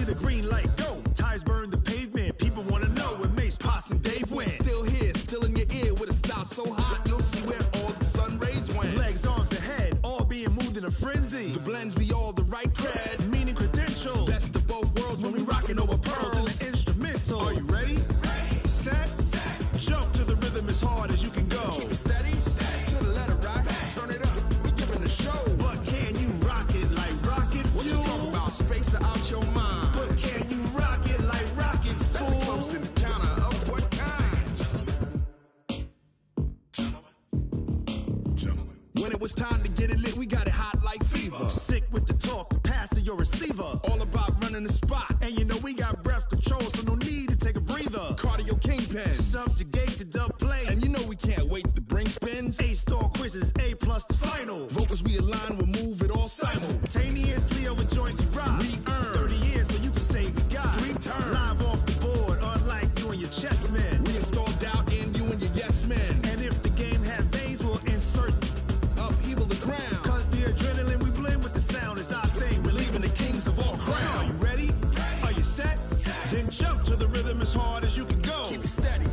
the green light, go. Tires burn the pavement. People want to know where Mace, Pops, and Dave went. Still here, still in your ear with a style so hot, you'll see where all the sun rays went. Legs, arms, and head, all being moved in a frenzy. The blends be all the right cred, meaning credentials. Best of both worlds when we rockin' over pearls in the instrumental. Are you ready? Set, jump to the rhythm as hard as you can go. Keep it steady, to the letter right, turn it up, we giving the show. But can you rock it like rocket fuel? What you talking about, space or out your mind? But can you rock it like rockets, fool? That's a close encounter of what kind? Gentlemen. When it was time to get it lit, we got it hot like fever. Sick with the talk, the pass of your receiver. All about running the spot. And you know we got breath control, so no need to take a breather. Cardio kingpin, subjugate the dub play. And you know we can't wait to bring spins. A-star quizzes, A+ the final. Vocals we align, we'll move it all simultaneously over joints you rock. We earn 30 years, so you can say we got 3 turns. Live off the board, unlike you and your chess men. We install doubt in you and your yes men. And if the game had veins, we'll insert upheaval the ground. Cause the adrenaline we blend with the sound is our thing. We're leaving the kings of all crowns. So are you ready? Are you set? Then jump to the rhythm as hard as you can go. Keep it steady,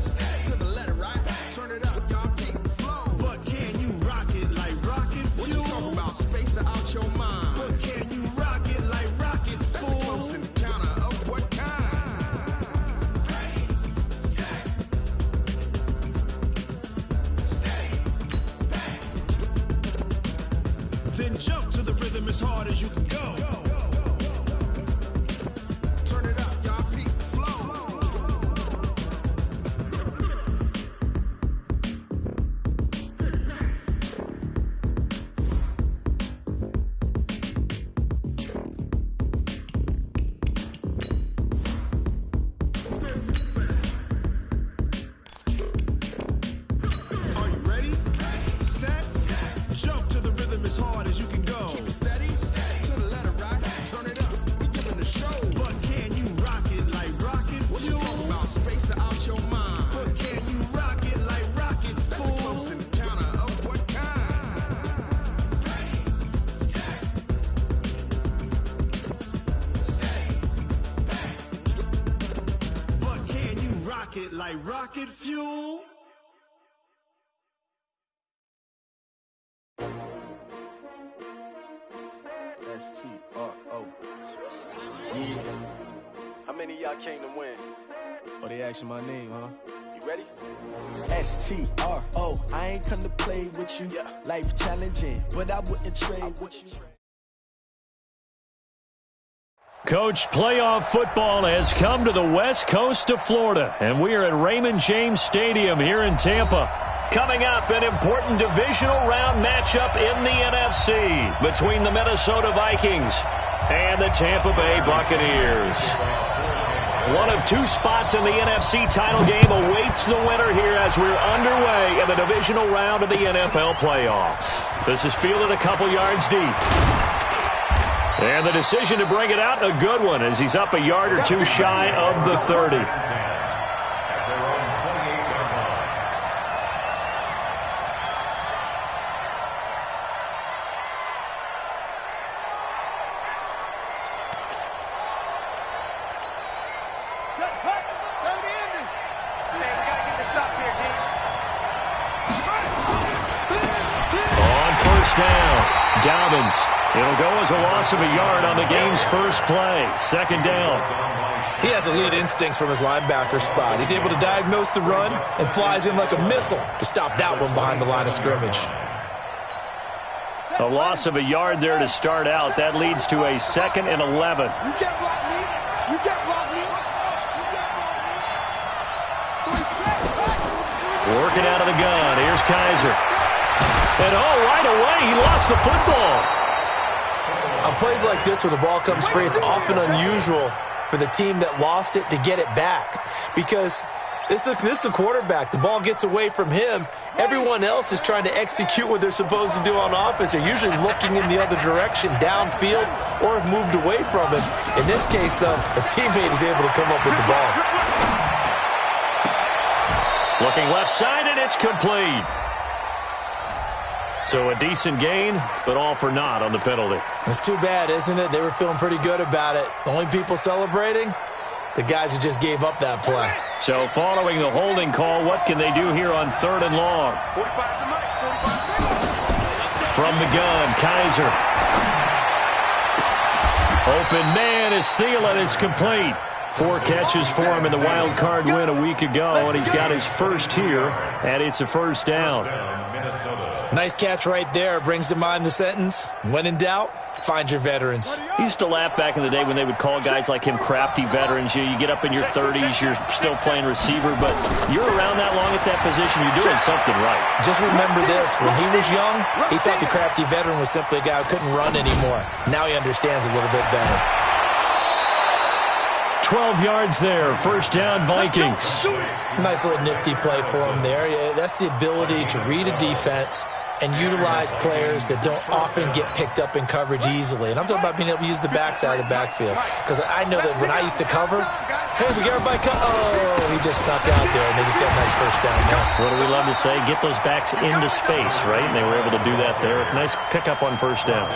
to the letter right. Turn it up, y'all keep the flow. But can you rock it like rocket fuel? What you talking about, space or out your mind? But can you rock it like rockets, fool? That's a close encounter of what kind? Ready, set, steady, back. Then jump to the rhythm as hard as you can go. Turn it up, y'all keep the flow. Are you ready? Set, jump to the rhythm as hard as you can go. Keep it steady, to the letter right. Turn it up, we giving the show. But can you rock it like rocket fuel? What you talking about, space or out your mind? But can you rock it like rockets, fool? That's a close encounter of what kind? Ready, set, steady, back. But can you rock it like rocket fuel? S-T-R-O. Yeah. How many of y'all came to win? Oh, they asking my name, huh? You ready? S-T-R-O. I ain't come to play with you. Yeah. Life challenging, but I wouldn't trade with you. Coach, playoff football has come to the west coast of Florida, and we are at Raymond James Stadium here in Tampa. Coming up, an important divisional round matchup in the NFC between the Minnesota Vikings and the Tampa Bay Buccaneers. One of 2 spots in the NFC title game awaits the winner here as we're underway in the divisional round of the NFL playoffs. This is fielded a couple yards deep. And the decision to bring it out, a good one, as he's up a yard or 2 shy of the 30. Dobbins. It'll go as a loss of a yard on the game's first play. Second down. He has elite instincts from his linebacker spot. He's able to diagnose the run and flies in like a missile to stop that one behind the line of scrimmage. A loss of a yard there to start out. That leads to a 2nd and 11. You can't block me. You can't block me. Working out of the gun. Here's Kaiser. And right away, he lost the football. On plays like this where the ball comes free, it's often unusual for the team that lost it to get it back. Because this is the quarterback. The ball gets away from him. Everyone else is trying to execute what they're supposed to do on offense. They're usually looking in the other direction, downfield, or have moved away from him. In this case, though, a teammate is able to come up with the ball. Looking left side, and it's complete. So a decent gain, but all for naught on the penalty. It's too bad, isn't it? They were feeling pretty good about it. The only people celebrating, the guys who just gave up that play. So following the holding call, what can they do here on 3rd and long? From the gun, Kaiser. Open man is Thielen. It's complete. 4 catches for him in the wild card win a week ago, and he's got his first here, and it's a first down. Nice catch right there. Brings to mind the sentence, when in doubt, find your veterans. He used to laugh back in the day when they would call guys like him crafty veterans. You get up in your 30s, you're still playing receiver, but you're around that long at that position, you're doing something right. Just remember this, when he was young, he thought the crafty veteran was simply a guy who couldn't run anymore. Now he understands a little bit better. 12 yards there, first down Vikings. Nice little nifty play for him there. Yeah, that's the ability to read a defense and utilize players that don't often get picked up in coverage easily. And I'm talking about being able to use the backside of the backfield. Because I know that when I used to cover, hey, we got everybody oh, he just snuck out there, and they just got a nice first down there. What do we love to say? Get those backs into space, right? And they were able to do that there. Nice pickup on first down.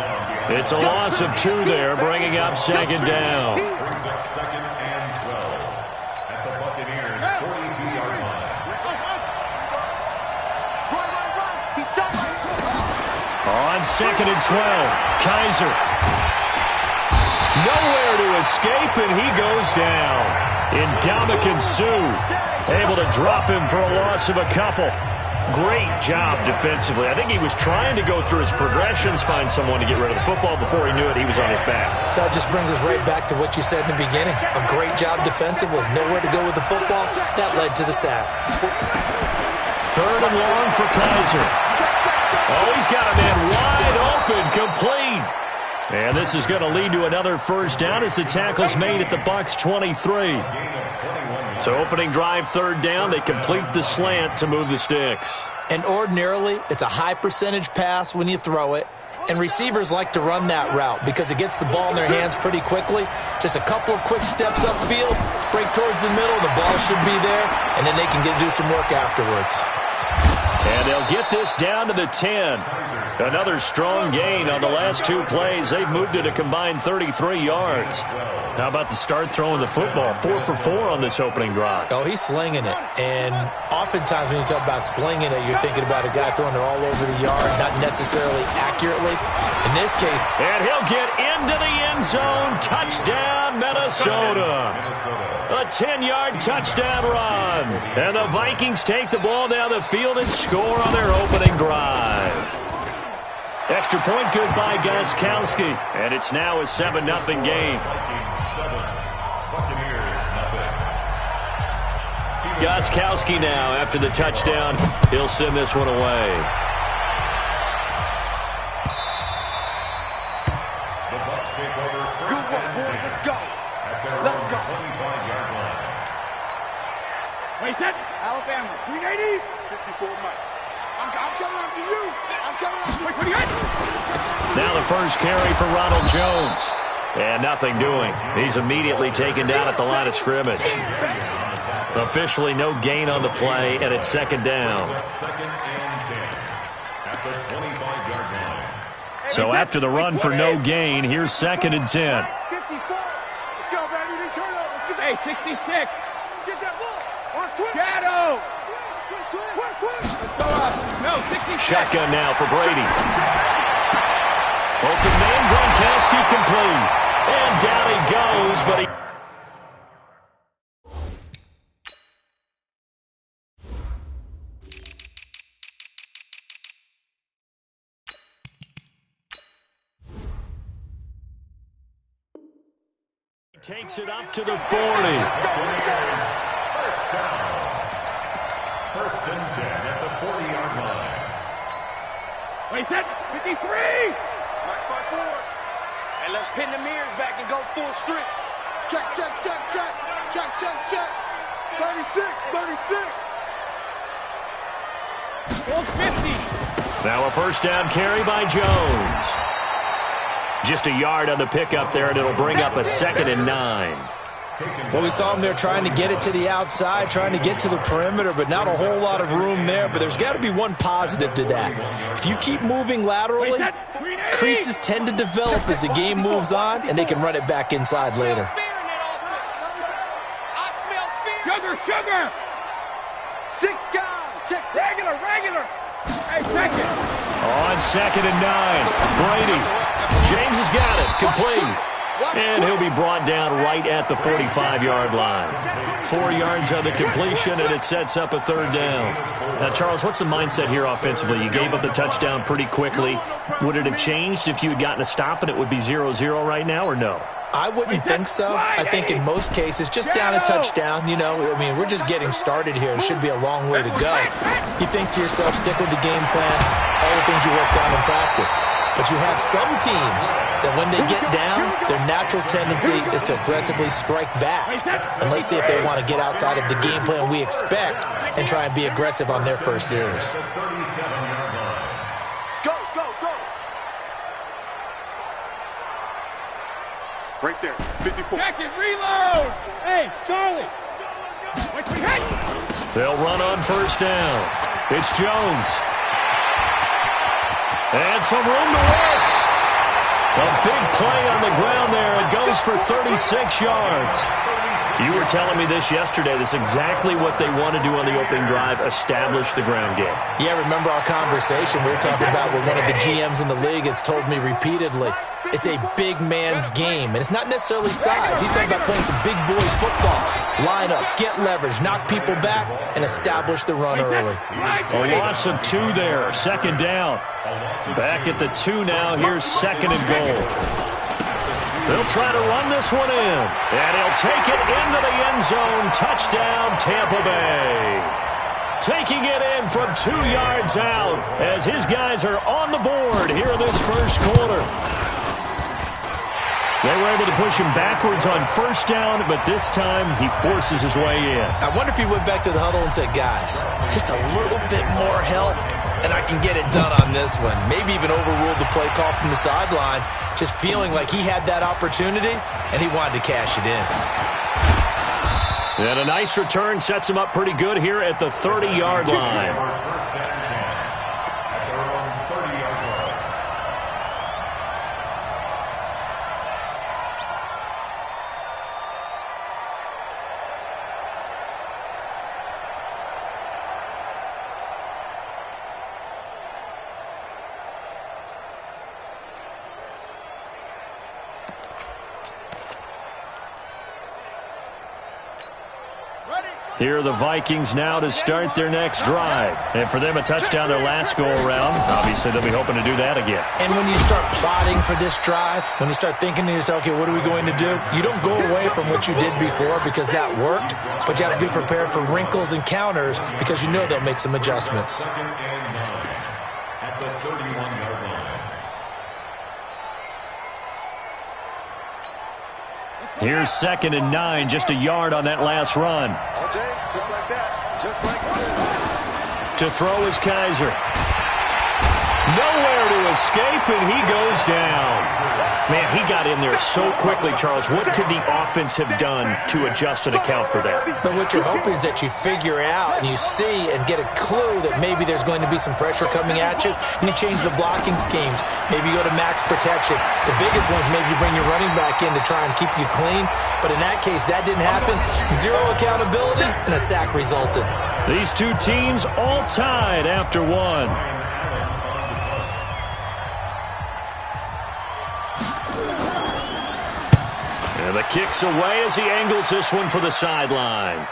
It's a loss of 2 there, bringing up 2nd down. On 2nd and 12, Kaiser. Nowhere to escape, and he goes down. Ndamukong Suh able to drop him for a loss of a couple. Great job defensively. I think he was trying to go through his progressions, find someone to get rid of the football. Before he knew it, he was on his back. So that just brings us right back to what you said in the beginning. A great job defensively. Nowhere to go with the football. That led to the sack. 3rd and long for Kaiser. Oh, he's got a man wide open, complete. And this is going to lead to another first down as the tackle's made at the Bucs 23. So opening drive, 3rd down, they complete the slant to move the sticks. And ordinarily, it's a high percentage pass when you throw it. And receivers like to run that route because it gets the ball in their hands pretty quickly. Just a couple of quick steps upfield, break towards the middle, the ball should be there, and then they can do some work afterwards. And they'll get this down to the 10. Another strong gain on the last 2 plays. They've moved it a combined 33 yards. How about the start throwing the football? 4 for 4 on this opening drive. Oh, he's slinging it. And oftentimes when you talk about slinging it, you're thinking about a guy throwing it all over the yard, not necessarily accurately. In this case. And he'll get into the end zone. Touchdown, Minnesota. A 10-yard touchdown run. And the Vikings take the ball down the field and score on their opening drive. Extra point good by Gostkowski. And it's now a 7-0 game. Gostkowski now, after the touchdown, he'll send this one away. Good one, boys. Let's go. Let's go. Wait, that Alabama, 380. 54 Mike. I'm coming up to you. I'm coming up to you. Wait, what do you got? Now the first carry for Ronald Jones. And nothing doing. He's immediately taken down at the line of scrimmage. Officially no gain on the play, and it's 2nd down. So after the run for no gain, here's 2nd and 10. 54. Let's go, baby. They turn over. Hey, 66. Get that ball. Shadow. No, 66. Shotgun now for Brady. Open man, Gronkowski complete. And down he goes, but he... takes it up to the 40. First down. 1st and 10 at the 40-yard line. Wait, that 53. Mike forward. And let's pin the mirrors back and go full strip. Check, check, check, check. Check, check, check. 36, 36. Full 50. Now a first down carry by Jones. Just a yard on the pickup there, and it'll bring up a 2nd and 9. Well, we saw him there trying to get it to the outside, trying to get to the perimeter, but not a whole lot of room there. But there's got to be one positive to that. If you keep moving laterally, creases tend to develop as the game moves on, and they can run it back inside later. Sugar! 6 guys! Check regular! Hey, check it! On 2nd and 9, Brady. James has got it, complete. And he'll be brought down right at the 45-yard line. 4 yards on the completion, and it sets up a 3rd down. Now, Charles, what's the mindset here offensively? You gave up the touchdown pretty quickly. Would it have changed if you had gotten a stop and it would be 0-0 right now, or no? I wouldn't think so. I think in most cases, just down a touchdown, we're just getting started here. It should be a long way to go. You think to yourself, stick with the game plan, all the things you worked on in practice. But you have some teams that when they get down, their natural tendency is to aggressively strike back. And let's see if they want to get outside of the game plan we expect and try and be aggressive on their first series. Go! Right there, 54. Check it, reload! Hey, Charlie! Watch me hit! They'll run on 1st down. It's Jones. And some room to work. A big play on the ground there. It goes for 36 yards. You were telling me this yesterday. This is exactly what they want to do on the opening drive, establish the ground game. Yeah, remember our conversation we were talking about with one of the GMs in the league has told me repeatedly, it's a big man's game, and it's not necessarily size. He's talking about playing some big boy football. Line up, get leverage, knock people back, and establish the run early. A loss of 2 there, 2nd down. Back at the 2 now, here's 2nd and goal. They'll try to run this one in, and he'll take it into the end zone. Touchdown, Tampa Bay. Taking it in from 2 yards out as his guys are on the board here in this first quarter. They were able to push him backwards on 1st down, but this time he forces his way in. I wonder if he went back to the huddle and said, guys, just a little bit more help, and I can get it done on this one. Maybe even overruled the play call from the sideline, just feeling like he had that opportunity, and he wanted to cash it in. And a nice return sets him up pretty good here at the 30-yard line. Here are the Vikings now to start their next drive. And for them, a touchdown their last go-around. Obviously, they'll be hoping to do that again. And when you start plotting for this drive, when you start thinking to yourself, okay, what are we going to do? You don't go away from what you did before because that worked, but you have to be prepared for wrinkles and counters because you know they'll make some adjustments. At the 31-yard line. Here's 2nd and 9, just a yard on that last run. All day, just like that. Just like that. To throw is Kaiser. Nowhere to escape, and he goes down. Man, he got in there so quickly, Charles. What could the offense have done to adjust and account for that? But what you're hoping is that you figure out and you see and get a clue that maybe there's going to be some pressure coming at you, and you change the blocking schemes. Maybe you go to max protection. The biggest one's maybe you bring your running back in to try and keep you clean. But in that case, that didn't happen. Zero accountability, and a sack resulted. These two teams all tied after one. And the kick's away as he angles this one for the sideline.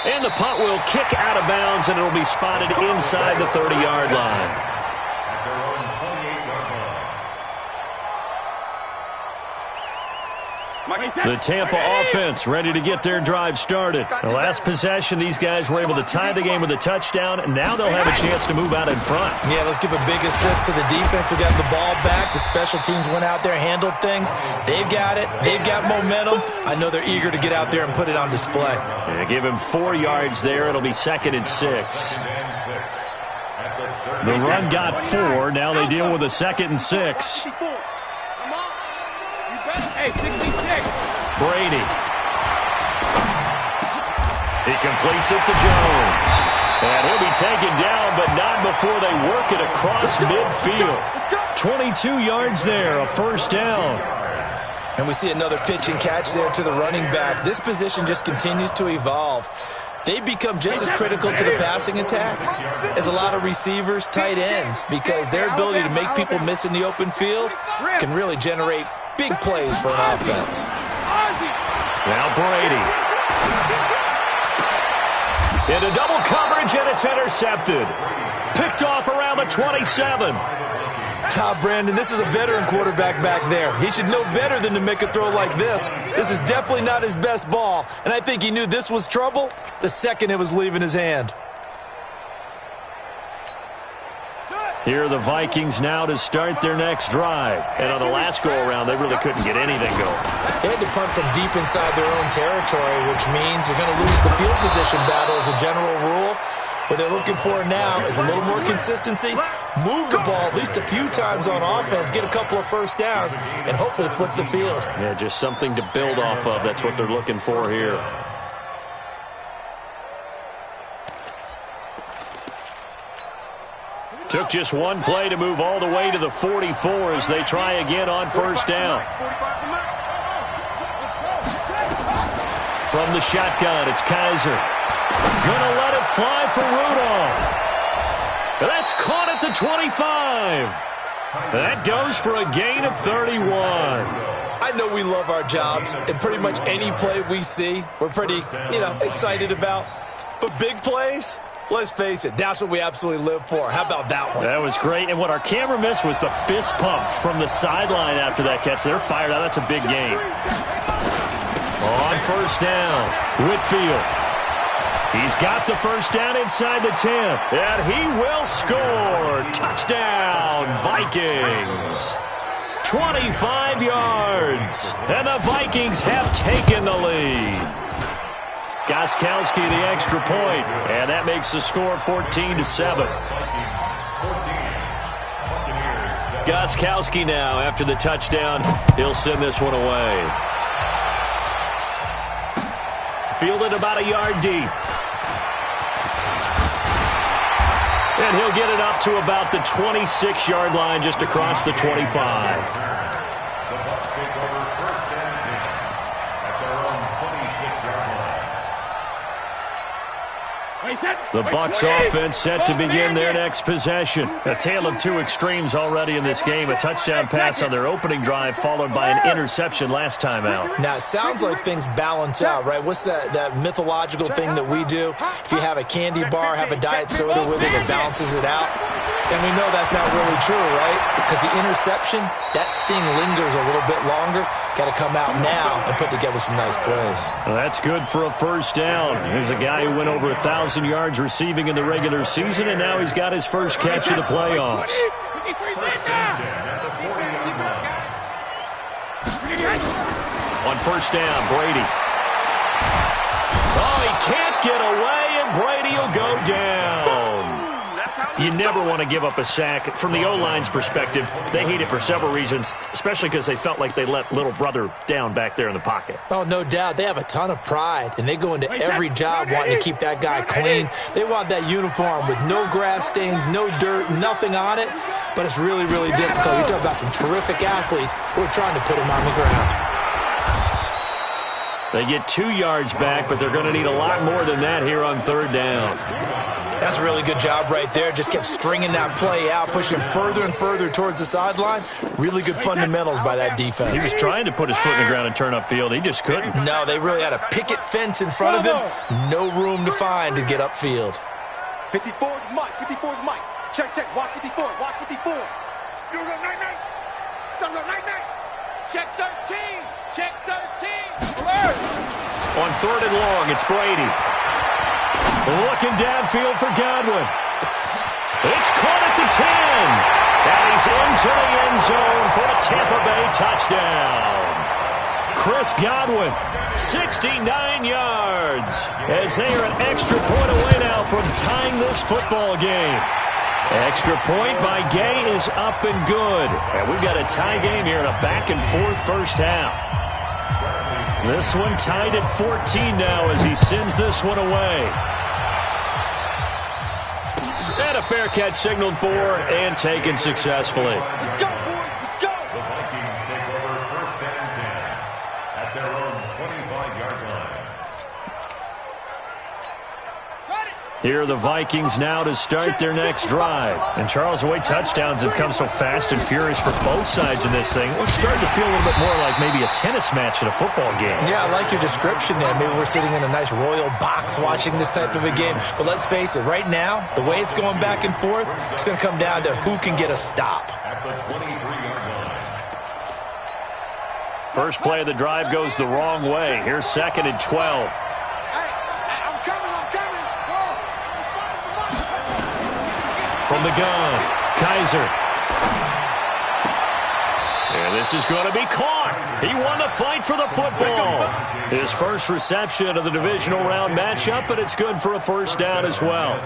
And the punt will kick out of bounds, and it'll be spotted inside the 30-yard line. The Tampa offense ready to get their drive started. The last possession, these guys were able to tie the game with a touchdown, and now they'll have a chance to move out in front. Yeah, let's give a big assist to the defense who got the ball back. The special teams went out there, handled things. They've got it. They've got momentum. I know they're eager to get out there and put it on display. Yeah, give him 4 yards there. It'll be 2nd and 6. The run got 4. Now they deal with a 2nd and 6. Hey, 66. Brady. He completes it to Jones. And he'll be taken down, but not before they work it across midfield. 22 yards there, a first down. And we see another pitch and catch there to the running back. This position just continues to evolve. They become just as critical to the passing attack as a lot of receivers, tight ends, because their ability to make people miss in the open field can really generate big plays for an offense. Now Brady. Into double coverage, and it's intercepted. Picked off around the 27. Brandon, this is a veteran quarterback back there. He should know better than to make a throw like this. This is definitely not his best ball, and I think he knew this was trouble the second it was leaving his hand. Here are the Vikings now to start their next drive. And on the last go-around, they really couldn't get anything going. They had to punt from deep inside their own territory, which means you're going to lose the field position battle as a general rule. What they're looking for now is a little more consistency, move the ball at least a few times on offense, get a couple of first downs, and hopefully flip the field. Yeah, just something to build off of. That's what they're looking for here. Took just one play to move all the way to the 44 as they try again on first down. From the shotgun, it's Kaiser. Gonna let it fly for Rudolph. That's caught at the 25. That goes for a gain of 31. I know we love our jobs, and pretty much any play we see, we're pretty, excited about. But big plays, let's face it, that's what we absolutely live for. How about that one? That was great, and what our camera missed was the fist pump from the sideline after that catch. They're fired out. That's a big game. On first down, Whitfield. He's got the first down inside the 10, and he will score. Touchdown, Vikings. 25 yards, and the Vikings have taken the lead. Gostkowski the extra point, and that makes the score 14-7. Gostkowski now, after the touchdown, he'll send this one away. Fielded about a yard deep. And he'll get it up to about the 26-yard line, just across the 25. The Bucs take over first and 10 at their own 26-yard line. The Bucs offense set to begin their next possession. A tale of two extremes already in this game. A touchdown pass on their opening drive, followed by an interception last time out. Now, it sounds like things balance out, right? What's that mythological thing that we do? If you have a candy bar, have a diet soda with it, it balances it out. And we know that's not really true, right? Because the interception, that sting lingers a little bit longer. Got to come out now and put together some nice plays. Well, that's good for a first down. Here's a guy who went over 1,000 yards receiving in the regular season, and now he's got his first catch of the playoffs. On first down, Brady. Oh, he can't get away, and Brady will go down. You never want to give up a sack. From the O-line's perspective, they hate it for several reasons, especially because they felt like they let little brother down back there in the pocket. Oh, no doubt. They have a ton of pride, and they go into every job wanting to keep that guy clean. They want that uniform with no grass stains, no dirt, nothing on it. But it's really, really difficult. You're talking about some terrific athletes who are trying to put him on the ground. They get 2 yards back, but they're going to need a lot more than that here on third down. That's a really good job right there. Just kept stringing that play out, pushing further and further towards the sideline. Really good fundamentals by that defense. He was trying to put his foot in the ground and turn upfield. He just couldn't. No, they really had a picket fence in front of him. No room to find to get upfield. 54 is Mike. 54 is Mike. Check, check. Watch 54. Watch 54. You go night-night. Some go night-night. Check 13. Check 13. Alert. On third and long, it's Brady. Looking downfield for Godwin. It's caught at the 10. And he's into the end zone for a Tampa Bay touchdown. Chris Godwin, 69 yards. As they are an extra point away now from tying this football game. Extra point by Gay is up and good. And we've got a tie game here in a back-and-forth first half. This one tied at 14 now as he sends this one away. And a fair catch signaled for and taken successfully. Let's go, boys. Let's go. The Vikings take over 1st and 10 at their own 25-yard line. Here are the Vikings now to start their next drive. And Charles, the way touchdowns have come so fast and furious for both sides in this thing, it's starting to feel a little bit more like maybe a tennis match in a football game. Yeah, I like your description there. Maybe we're sitting in a nice royal box watching this type of a game. But let's face it, right now, the way it's going back and forth, it's going to come down to who can get a stop. At the 23-yard line. First play of the drive goes the wrong way. Here's 2nd and 12. From the gun, Kaiser. And this is going to be caught. He won the fight for the football. His first reception of the divisional round matchup, but it's good for a first down as well.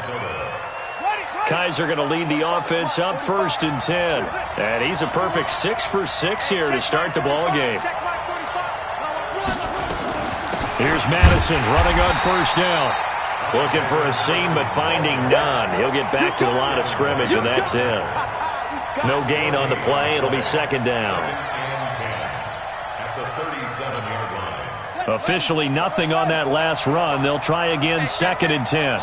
Kaiser going to lead the offense up 1st and 10. And he's a perfect 6 for 6 here to start the ball game. Here's Madison running on 1st down. Looking for a seam, but finding none. He'll get back to the line of scrimmage, and that's it. No gain on the play. It'll be 2nd down. At the 37-yard line. Officially nothing on that last run. They'll try again 2nd and 10.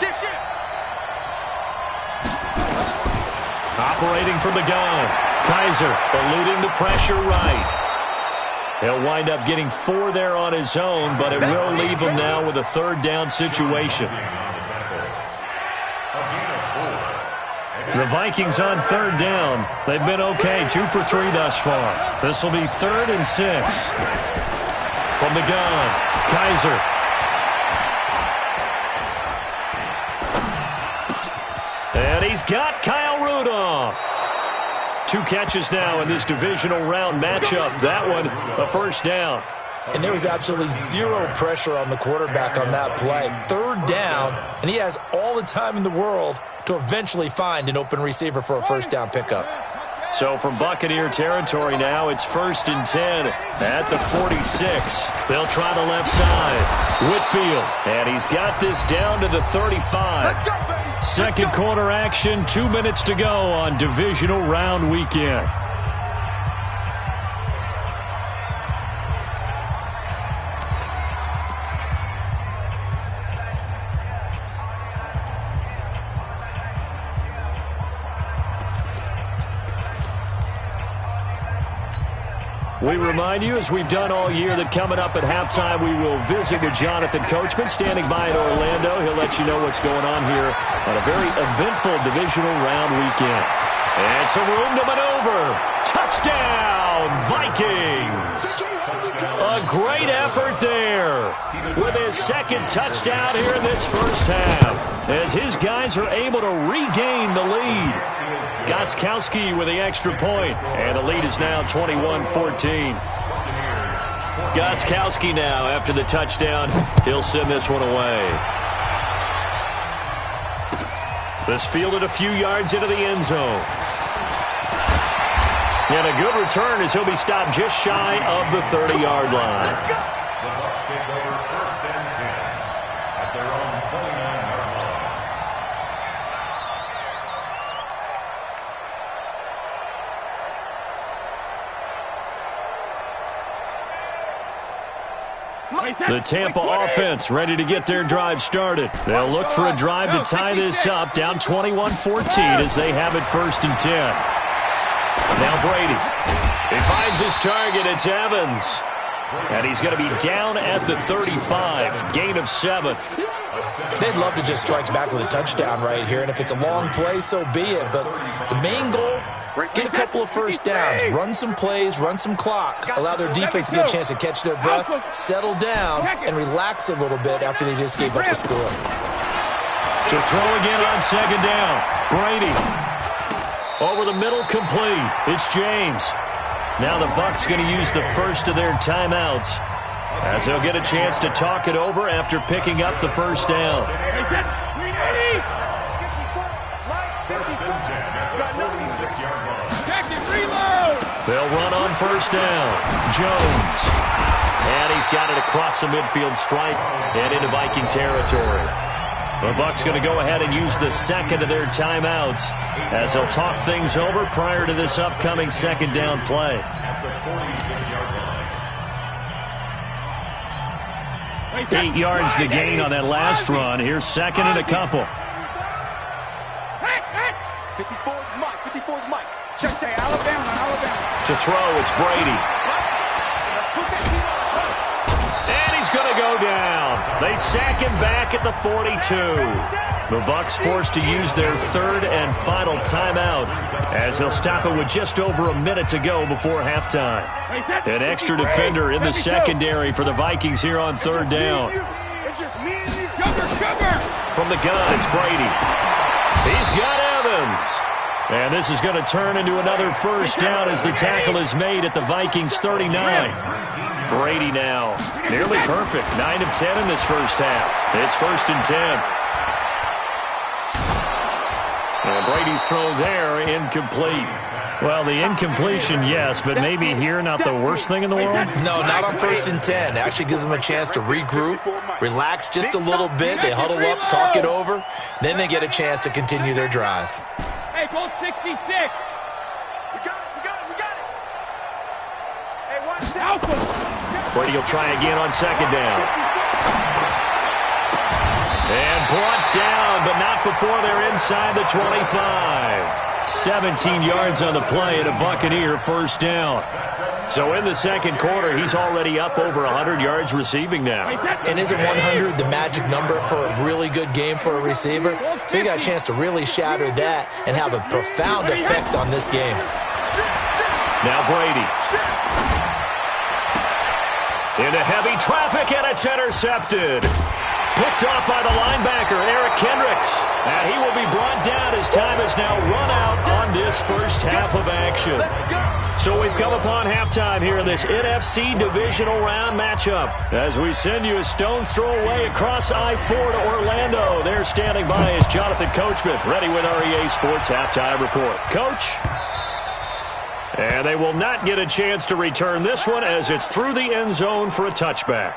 Operating from the gun. Kaiser eluding the pressure right. He'll wind up getting 4 there on his own, but it will leave him now with a 3rd down situation. The Vikings on 3rd down. They've been okay, 2 for 3 thus far. This will be 3rd and 6. From the gun, Kaiser. And he's got Kyle Rudolph. 2 catches now in this divisional round matchup. That one, a first down. And there was absolutely zero pressure on the quarterback on that play. 3rd down, and he has all the time in the world to eventually find an open receiver for a first down pickup. So from Buccaneer territory now, it's 1st and 10 at the 46. They'll try the left side. Whitfield, and he's got this down to the 35. Second quarter action, 2 minutes to go on divisional round weekend. We remind you, as we've done all year, that coming up at halftime, we will visit with Jonathan Coachman, standing by in Orlando. He'll let you know what's going on here on a very eventful divisional round weekend. And it's a room to maneuver. Touchdown, Vikings! A great effort there with his 2nd touchdown here in this first half, as his guys are able to regain the lead. Gostkowski with the extra point, and the lead is now 21-14. Gostkowski now, after the touchdown, he'll send this one away. This fielded a few yards into the end zone. And a good return as he'll be stopped just shy of the 30-yard line. The Bucs take over 1st and 10 at their own 29-yard line. The Tampa offense ready to get their drive started. They'll look for a drive to tie this up, down 21-14 as they have it 1st and 10. Now Brady. He finds his target. It's Evans. And he's going to be down at the 35. Gain of 7. They'd love to just strike back with a touchdown right here, and if it's a long play, so be it. But the main goal, get a couple of first downs, run some plays, run some clock, allow their defense to get a chance to catch their breath, settle down, and relax a little bit after they just gave up the score. To throw again on 2nd down. Brady. Over the middle, complete. It's James. Now the Bucs going to use the first of their timeouts, as they'll get a chance to talk it over after picking up the first down. 1st and 10 at the 46-yard line. Reload! They'll run on 1st down. Jones. And he's got it across the midfield stripe and into Viking territory. The Bucs going to go ahead and use the second of their timeouts as they'll talk things over prior to this upcoming second down play. At the 46-yard line. 8 yards the gain on that last run. Here's second and a couple. 54's Mike. 54's Mike. Check, Alabama. To throw, it's Brady. And he's going to go down. They sack him back at the 42. The Bucs forced to use their third and final timeout as they'll stop it with just over a minute to go before halftime. An extra defender in the secondary for the Vikings here on third down. From the gun, it's Brady. He's got Evans. And this is going to turn into another first down as the tackle is made at the Vikings 39. Brady now nearly perfect. 9 of 10 in this first half. It's 1st and 10. And Brady's throw there, incomplete. Well, the incompletion, yes, but maybe here not the worst thing in the world? No, not on 1st and 10. Actually gives them a chance to regroup, relax just a little bit. They huddle up, talk it over. Then they get a chance to continue their drive. Hey, Colt 66. We got it. Hey, watch out. Brady will try again on second down. And brought down, but not before they're inside the 25. 17 yards on the play and a Buccaneer first down. So in the second quarter, he's already up over 100 yards receiving now. And isn't 100 the magic number for a really good game for a receiver? So he got a chance to really shatter that and have a profound effect on this game. Now Brady. Into heavy traffic, and it's intercepted. Picked off by the linebacker, Eric Kendricks. And he will be brought down as time is now run out on this first half of action. So we've come upon halftime here in this NFC divisional round matchup. As we send you a stone's throw away across I-4 to Orlando. There standing by is Jonathan Coachman, ready with our EA Sports Halftime Report. Coach? And they will not get a chance to return this one as it's through the end zone for a touchback.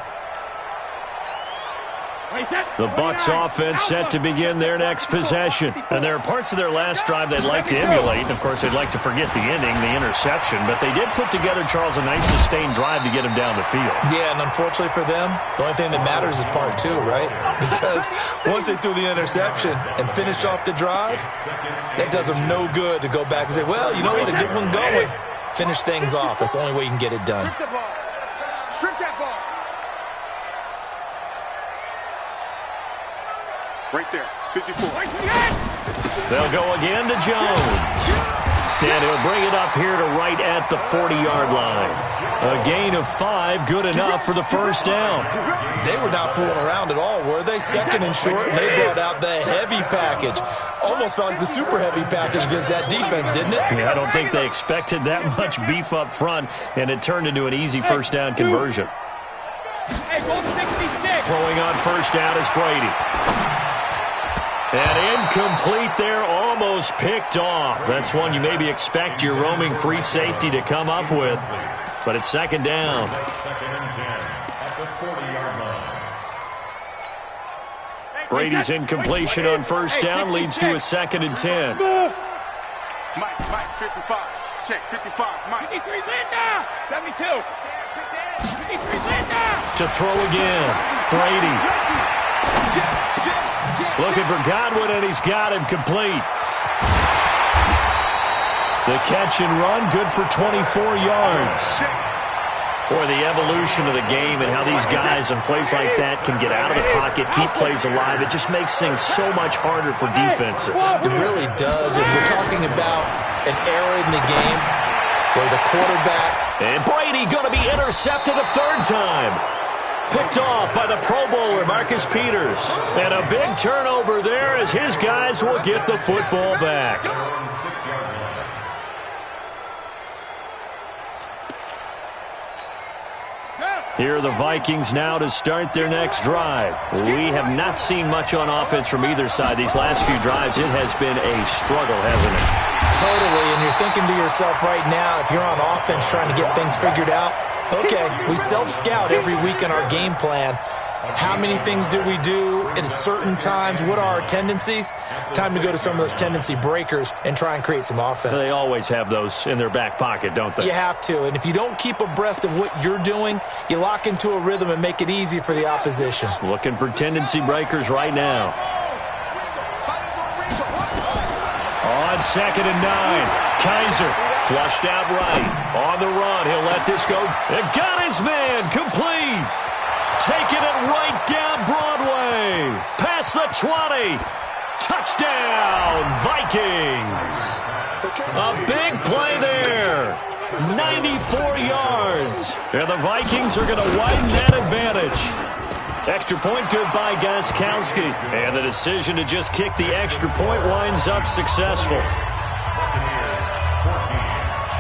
The Bucs offense set to begin their next possession. And there are parts of their last drive they'd like to emulate. And, of course, they'd like to forget the ending, the interception. But they did put together, Charles, a nice sustained drive to get him down the field. Yeah, and unfortunately for them, the only thing that matters is part 2, right? Because once they threw the interception and finished off the drive, that does them no good to go back and say, well, you know, we had a good one going. Finish things off. That's the only way you can get it done. Strip the ball. Strip that ball. Right there, 54. They'll go again to Jones. And he'll bring it up here to right at the 40-yard line. A gain of 5, good enough for the first down. They were not fooling around at all, were they? Second and short, and they brought out the heavy package. Almost felt like the super heavy package against that defense, didn't it? Yeah, I don't think they expected that much beef up front, and it turned into an easy first down conversion. Hey, Colt 66. Throwing on first down is Brady. And incomplete there, almost picked off. That's one you maybe expect your roaming free safety to come up with. But it's second down. Second and 10 at the 40-yard line. Brady's incompletion on first down leads to a second and 10. Mike, 55. Check, 55. Mike. 53 Linda. 72. 53 Linda. To throw again. Brady. Looking for Godwin, and he's got him complete. The catch and run, good for 24 yards. Boy, the evolution of the game and how these guys in plays like that can get out of the pocket, keep plays alive, it just makes things so much harder for defenses. It really does. And we're talking about an era in the game where the quarterbacks... And Brady going to be intercepted a third time. Picked off by the Pro Bowler, Marcus Peters. And a big turnover there as his guys will get the football back. Here are the Vikings now to start their next drive. We have not seen much on offense from either side. These last few drives, it has been a struggle, hasn't it? Totally, and you're thinking to yourself right now, if you're on offense trying to get things figured out, Okay, we self-scout every week in our game plan. How many things do we do at certain times? What are our tendencies? Time to go to some of those tendency breakers and try and create some offense. They always have those in their back pocket, don't they? You have to, and if you don't keep abreast of what you're doing, you lock into a rhythm and make it easy for the opposition. Looking for tendency breakers right now. On 2nd and 9, Kaiser flushed out right. On the run, he'll let this go. And got his man, complete. Taking it right down Broadway. Past the 20. Touchdown, Vikings. A big play there. 94 yards. And the Vikings are going to widen that advantage. Extra point good by Gostkowski. And the decision to just kick the extra point winds up successful.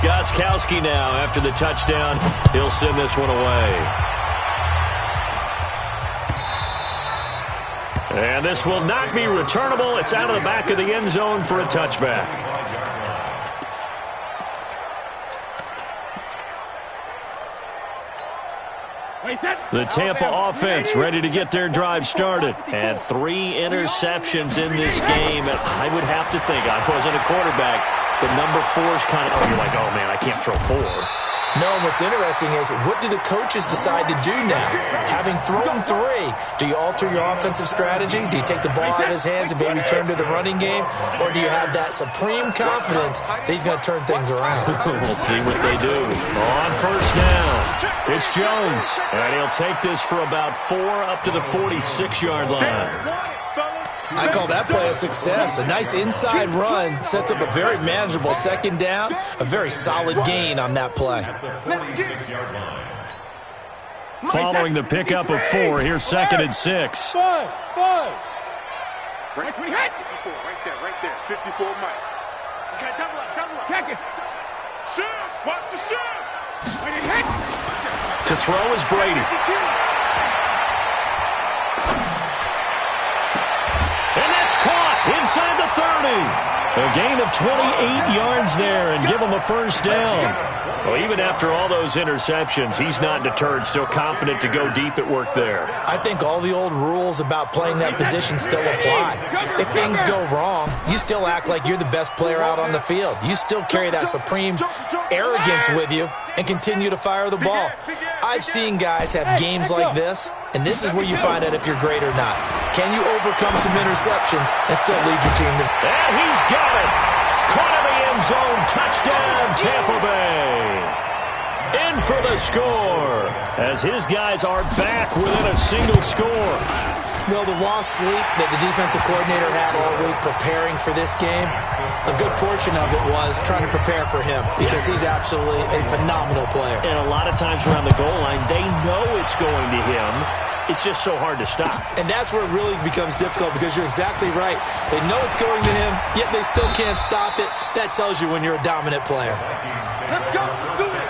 Gostkowski now, after the touchdown, he'll send this one away. And this will not be returnable. It's out of the back of the end zone for a touchback. The Tampa offense ready to get their drive started. And 3 interceptions in this game. And I would have to think, I wasn't a quarterback, the number 4 is kind of, you're like, oh, man, I can't throw 4. No, what's interesting is, what do the coaches decide to do now? Having thrown 3, do you alter your offensive strategy? Do you take the ball out of his hands and maybe turn to the running game? Or do you have that supreme confidence that he's going to turn things around? We'll see what they do. On 1st down, it's Jones. And he'll take this for about 4 up to the 46-yard line. I call that play a success. A nice inside run sets up a very manageable 2nd down. A very solid gain on that play. Following the pickup of 4, here's 2nd and 6. Right there. 54 Mike. Okay, double up. Check it. Shoot. Watch the shoot. To throw is Brady. Inside the 30. A gain of 28 yards there and give him a 1st down. Well, even after all those interceptions, he's not deterred, still confident to go deep at work there. I think all the old rules about playing that position still apply. If things go wrong, you still act like you're the best player out on the field. You still carry that supreme arrogance with you and continue to fire the ball. I've seen guys have games like this, and this is where you find out if you're great or not. Can you overcome some interceptions and still lead your team to... And he's got it. Caught in the end zone. Touchdown, Tampa Bay. In for the score as his guys are back within a single score. Well, the lost sleep that the defensive coordinator had all week preparing for this game, a good portion of it was trying to prepare for him because he's absolutely a phenomenal player. And a lot of times around the goal line, they know it's going to him. It's just so hard to stop. And that's where it really becomes difficult because you're exactly right. They know it's going to him, yet they still can't stop it. That tells you when you're a dominant player. Let's go. Do it.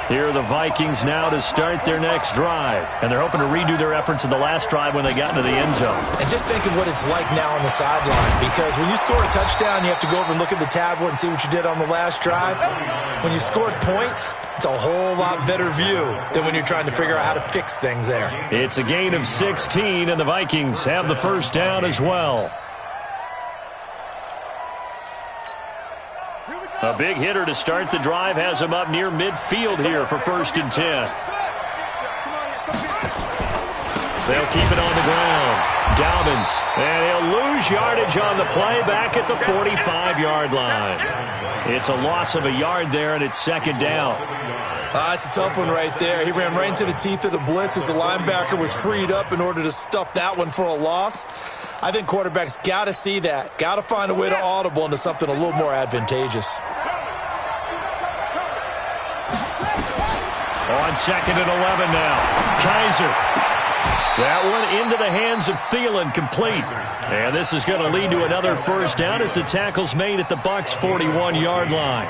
Here are the Vikings now to start their next drive. And they're hoping to redo their efforts in the last drive when they got into the end zone. And just think of what it's like now on the sideline. Because when you score a touchdown, you have to go over and look at the tablet and see what you did on the last drive. When you scored points, it's a whole lot better view than when you're trying to figure out how to fix things there. It's a gain of 16, and the Vikings have the 1st down as well. A big hitter to start the drive has him up near midfield here for 1st and 10. They'll keep it on the ground. Dobbins, and he'll lose yardage on the play back at the 45-yard line. It's a loss of a yard there, and it's 2nd down. It's a tough one right there. He ran right into the teeth of the blitz as the linebacker was freed up in order to stuff that one for a loss. I think quarterbacks got to see that. Got to find a way to audible into something a little more advantageous. On 2nd and 11 now. Kaiser. That one into the hands of Thielen, complete. And this is going to lead to another 1st down as the tackle's made at the Bucs' 41-yard line.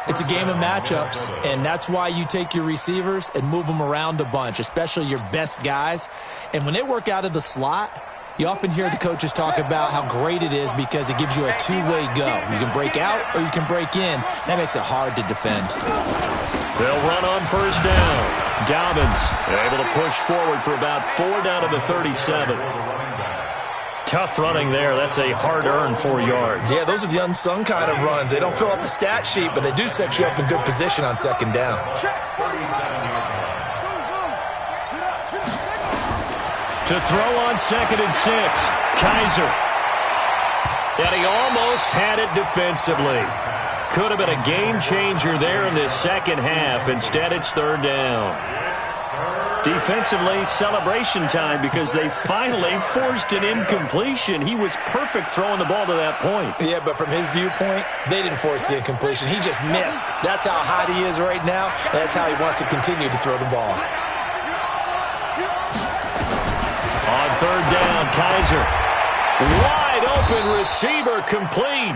It's a game of matchups, and that's why you take your receivers and move them around a bunch, especially your best guys. And when they work out of the slot, You often hear the coaches talk about how great it is because it gives you a two-way go. You can break out or you can break in. That makes it hard to defend. They'll run on first down. Dobbins able to push forward for about 4 down to the 37. Tough running there. That's a hard-earned 4 yards. Yeah, those are the unsung kind of runs. They don't fill up the stat sheet, but they do set you up in good position on second down. To throw on 2nd and 6, Kaiser. And he almost had it defensively. Could have been a game changer there in this second half. Instead, it's 3rd down. Defensively, celebration time because they finally forced an incompletion. He was perfect throwing the ball to that point. Yeah, but from his viewpoint, they didn't force the incompletion. He just missed. That's how hot he is right now, and that's how he wants to continue to throw the ball. On 3rd down, Kaiser. Wide open receiver complete.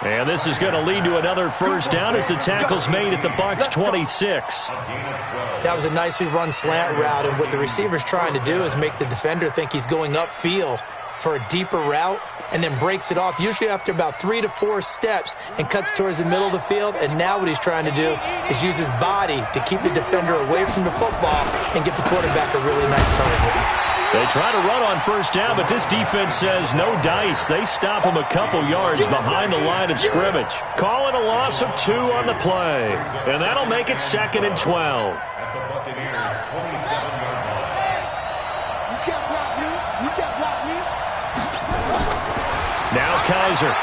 And this is going to lead to another first down as the tackle's made at the Bucs 26. That was a nicely run slant route, and what the receiver's trying to do is make the defender think he's going upfield for a deeper route and then breaks it off, usually after about 3 to 4 steps, and cuts towards the middle of the field. And now what he's trying to do is use his body to keep the defender away from the football and give the quarterback a really nice target. They try to run on first down, but this defense says no dice. They stop him a couple yards behind the line of scrimmage. Calling a loss of 2 on the play. And that'll make it 2nd and 12. At the Buccaneers' 27-yard line. You can't block me. You can't block me. Now Kaiser.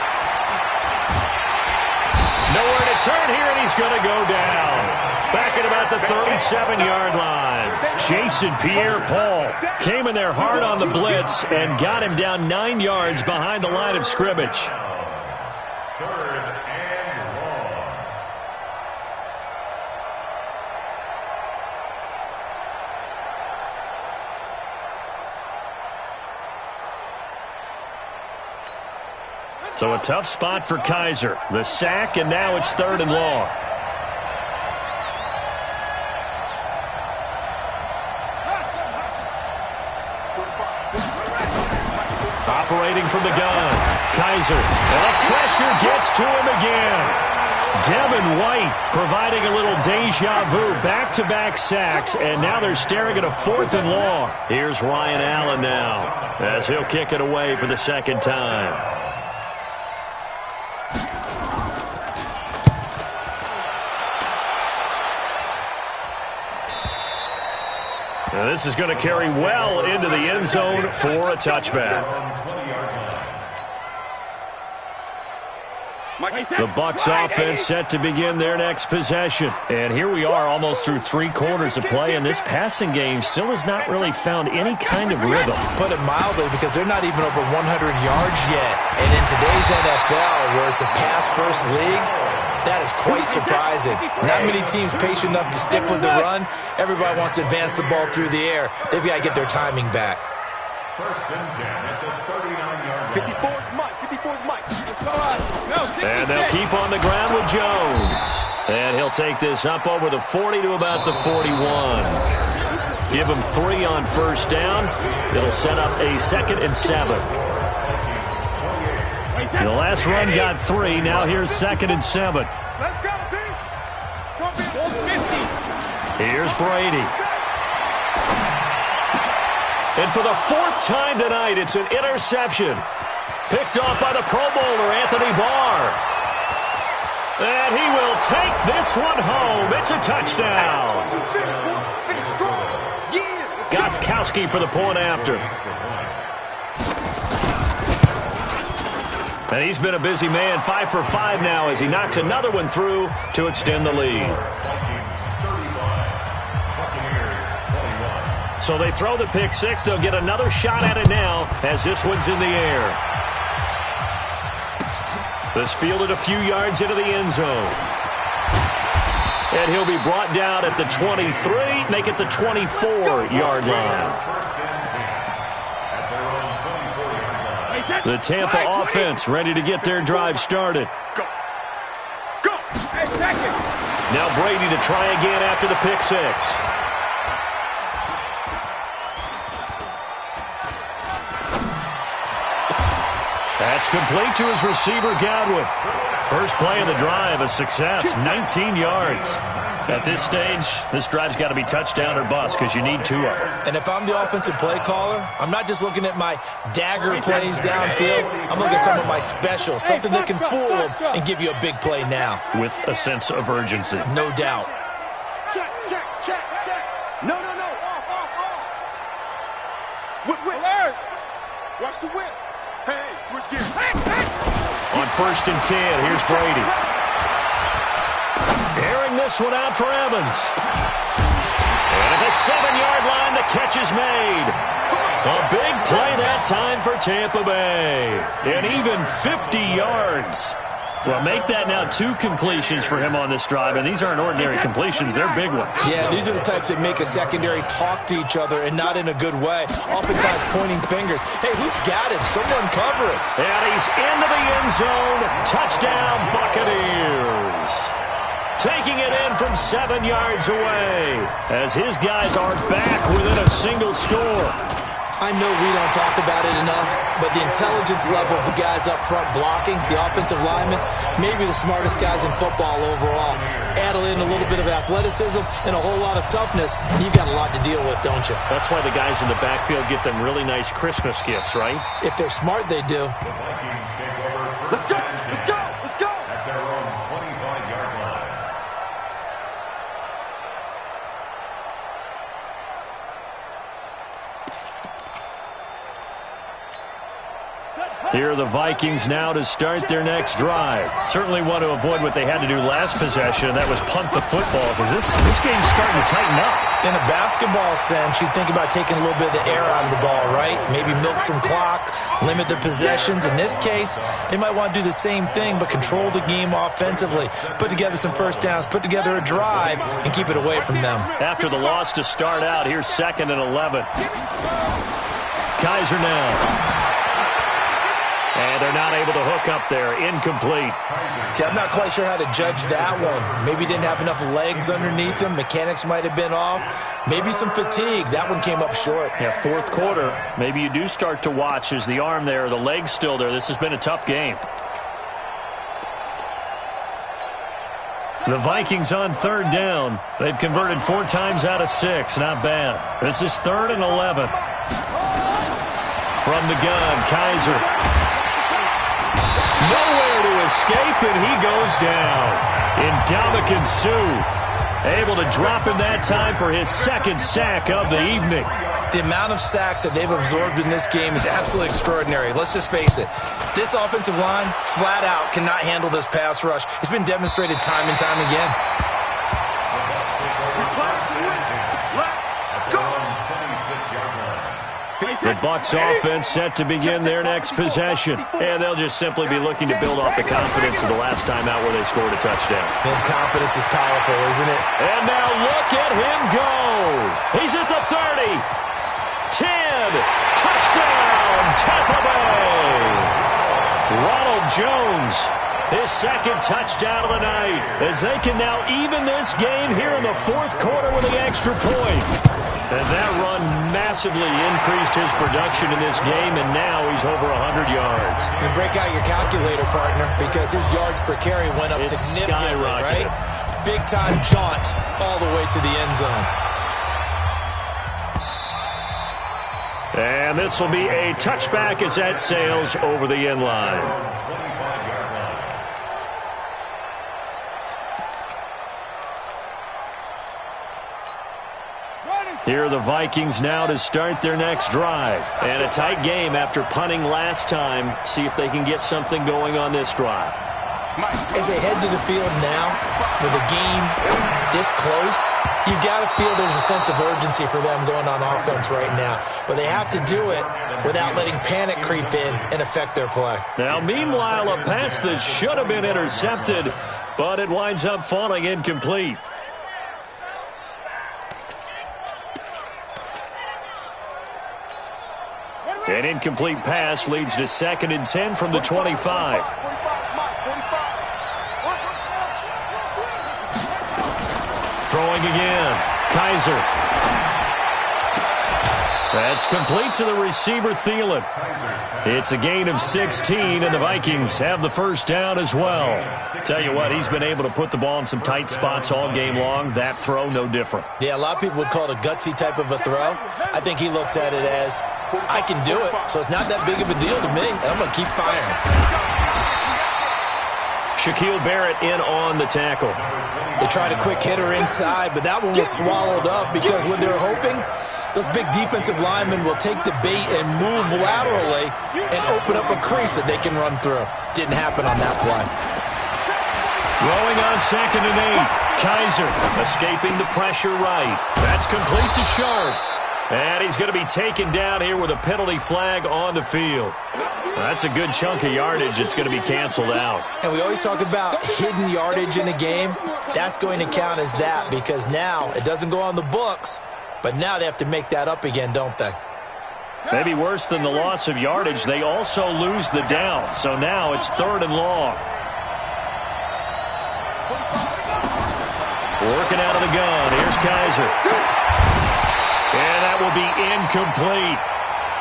Nowhere to turn here, and he's going to go down. Back at about the 37-yard line. Jason Pierre-Paul came in there hard on the blitz and got him down 9 yards behind the line of scrimmage. 3rd and long. So a tough spot for Kaiser. The sack, and now it's 3rd and long. Operating from the gun, Kaiser. And the pressure gets to him again. Devin White providing a little deja vu. Back-to-back sacks, and now they're staring at a 4th and long. Here's Ryan Allen now as he'll kick it away for the 2nd time. And this is going to carry well into the end zone for a touchback. The Bucs offense set to begin their next possession. And here we are almost through 3 quarters of play, and this passing game still has not really found any kind of rhythm. Put it mildly, because they're not even over 100 yards yet. And in today's NFL, where it's a pass-first league, that is quite surprising. Not many teams patient enough to stick with the run. Everybody wants to advance the ball through the air. They've got to get their timing back. 1st and 10 at the 39-yard line. 54's Mike. 54's Mike. And they'll keep on the ground with Jones. And he'll take this up over the 40 to about the 41. Give him 3 on first down. It'll set up a 2nd and 7. The last run got 3. Now here's 2nd and 7. Let's go, team. It's going to be 50. Here's Brady. And for the 4th time tonight, it's an interception. Picked off by the Pro Bowler, Anthony Barr. And he will take this one home. It's a touchdown. Gostkowski for the point after. And he's been a busy man, 5 for 5 now as he knocks another one through to extend the lead. So they throw the pick 6. They'll get another shot at it now as this one's in the air. This fielded a few yards into the end zone. And he'll be brought down at the 23, make it the 24-yard line. The Tampa offense ready to get their drive started. Go. Go. Hey, second. Now Brady to try again after the pick 6. It's complete to his receiver, Godwin. First play of the drive, a success, 19 yards. At this stage, this drive's got to be touchdown or bust because you need 2 of them. And if I'm the offensive play caller, I'm not just looking at my dagger plays downfield. I'm looking at some of my specials, something that can fool them and give you a big play now. With a sense of urgency. No doubt. Check, check, check, check. No, no, no. Off. Whip. Alert. Watch the whip. Hey, switch gears. On 1st and 10, here's Brady. Airing this one out for Evans. And at the 7-yard line, the catch is made. A big play that time for Tampa Bay. And even 50 yards. Well, make that now 2 completions for him on this drive, and these aren't ordinary completions. They're big ones. Yeah, these are the types that make a secondary talk to each other and not in a good way. Oftentimes pointing fingers. Hey, who's got him? Someone cover it. And he's into the end zone. Touchdown, Buccaneers. Taking it in from 7 yards away as his guys are back within a single score. I know we don't talk about it enough, but the intelligence level of the guys up front blocking, the offensive linemen, maybe the smartest guys in football overall. Add in a little bit of athleticism and a whole lot of toughness, you've got a lot to deal with, don't you? That's why the guys in the backfield get them really nice Christmas gifts, right? If they're smart, they do. Let's go. At their own 25-yard line. Here are the Vikings now to start their next drive. Certainly want to avoid what they had to do last possession, and that was punt the football, because this game's starting to tighten up. In a basketball sense, you think about taking a little bit of the air out of the ball, right? Maybe milk some clock, limit the possessions. In this case, they might want to do the same thing, but control the game offensively. Put together some first downs, put together a drive, and keep it away from them. After the loss to start out, here's 2nd and 11. Kaiser now. And they're not able to hook up there. Incomplete. See, I'm not quite sure how to judge that one. Maybe didn't have enough legs underneath him. Mechanics might have been off. Maybe some fatigue. That one came up short. Yeah, 4th quarter. Maybe you do start to watch. Is the arm there, the leg's still there. This has been a tough game. The Vikings on 3rd down. They've converted 4 times out of 6. Not bad. This is 3rd and 11. From the gun, Kaiser. Nowhere to escape, and he goes down. Ndamukong Suh able to drop him that time for his 2nd sack of the evening. The amount of sacks that they've absorbed in this game is absolutely extraordinary. Let's just face it. This offensive line, flat out, cannot handle this pass rush. It's been demonstrated time and time again. The Bucs offense set to begin their next possession. And they'll just simply be looking to build off the confidence of the last time out where they scored a touchdown. And confidence is powerful, isn't it? And now look at him go. He's at the 30. 10. Touchdown, Tampa Bay. Ronald Jones, his 2nd touchdown of the night, as they can now even this game here in the 4th quarter with the extra point. And that run massively increased his production in this game, and now he's over 100 yards. And break out your calculator, partner, because his yards per carry went up significantly, right? Big-time jaunt all the way to the end zone. And this will be a touchback as that sails over the end line. Here are the Vikings now to start their next drive. And a tight game after punting last time. See if they can get something going on this drive. As they head to the field now, with the game this close, you've got to feel there's a sense of urgency for them going on offense right now. But they have to do it without letting panic creep in and affect their play. Now, meanwhile, a pass that should have been intercepted, but it winds up falling incomplete. An incomplete pass leads to 2nd and 10 from the 25. Throwing again. Kaiser. That's complete to the receiver, Thielen. It's a gain of 16, and the Vikings have the first down as well. Tell you what, he's been able to put the ball in some tight spots all game long. That throw, no different. Yeah, a lot of people would call it a gutsy type of a throw. I think he looks at it as, I can do it, so it's not that big of a deal to me, and I'm going to keep firing. Shaquille Barrett in on the tackle. They tried a quick hitter inside, but that one was swallowed up because when they're hoping, those big defensive linemen will take the bait and move laterally and open up a crease that they can run through. Didn't happen on that play. Throwing on 2nd and 8. Kaiser escaping the pressure right. That's complete to Sharp. And he's going to be taken down here with a penalty flag on the field. That's a good chunk of yardage. It's going to be canceled out. And we always talk about hidden yardage in a game. That's going to count as that because now it doesn't go on the books, but now they have to make that up again, don't they? Maybe worse than the loss of yardage, they also lose the down. So now it's 3rd and long. Working out of the gun. Here's Kaiser. And that will be incomplete.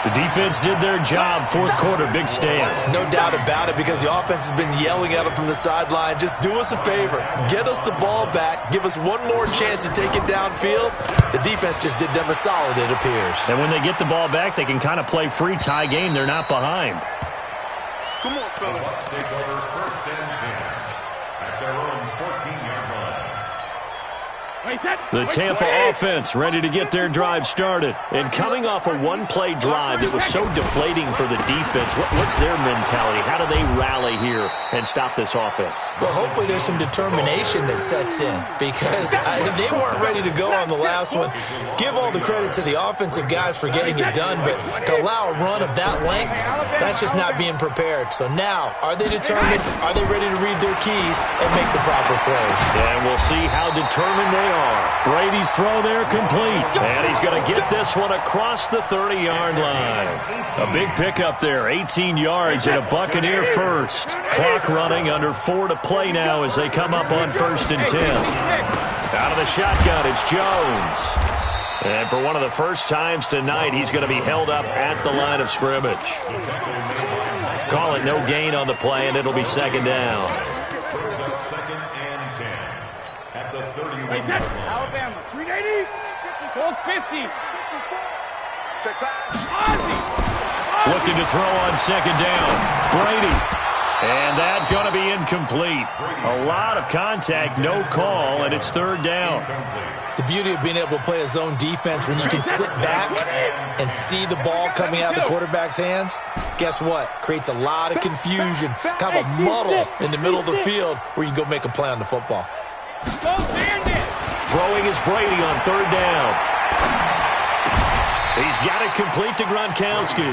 The defense did their job. 4th quarter, big stand. No doubt about it because the offense has been yelling at them from the sideline. Just do us a favor. Get us the ball back. Give us one more chance to take it downfield. The defense just did them a solid, it appears. And when they get the ball back, they can kind of play free tie game. They're not behind. Come on, fellas. Bucks take over 1st and 10 at their own 14-yard line. The Tampa offense ready to get their drive started. And coming off a one-play drive that was so deflating for the defense, what's their mentality? How do they rally here and stop this offense? Well, hopefully there's some determination that sets in because they weren't ready to go on the last one. Give all the credit to the offensive guys for getting it done, but to allow a run of that length, that's just not being prepared. So now, are they determined? Are they ready to read their keys and make the proper plays? And we'll see how determined they are. Brady's throw there complete. And he's going to get this one across the 30-yard line. A big pickup there, 18 yards and a Buccaneer first. Clock running, under 4 to play now as they come up on 1st and 10. Out of the shotgun, it's Jones. And for one of the first times tonight, he's going to be held up at the line of scrimmage. Call it no gain on the play, and it'll be 2nd down. Alabama, 380, 450. Check back. Looking to throw on 2nd down. Brady. And that's going to be incomplete. A lot of contact, no call, and it's 3rd down. The beauty of being able to play a zone defense when you can sit back and see the ball coming out of the quarterback's hands, guess what? Creates a lot of confusion, kind of a muddle in the middle of the field where you can go make a play on the football. Throwing is Brady on 3rd down. He's got it complete to Gronkowski.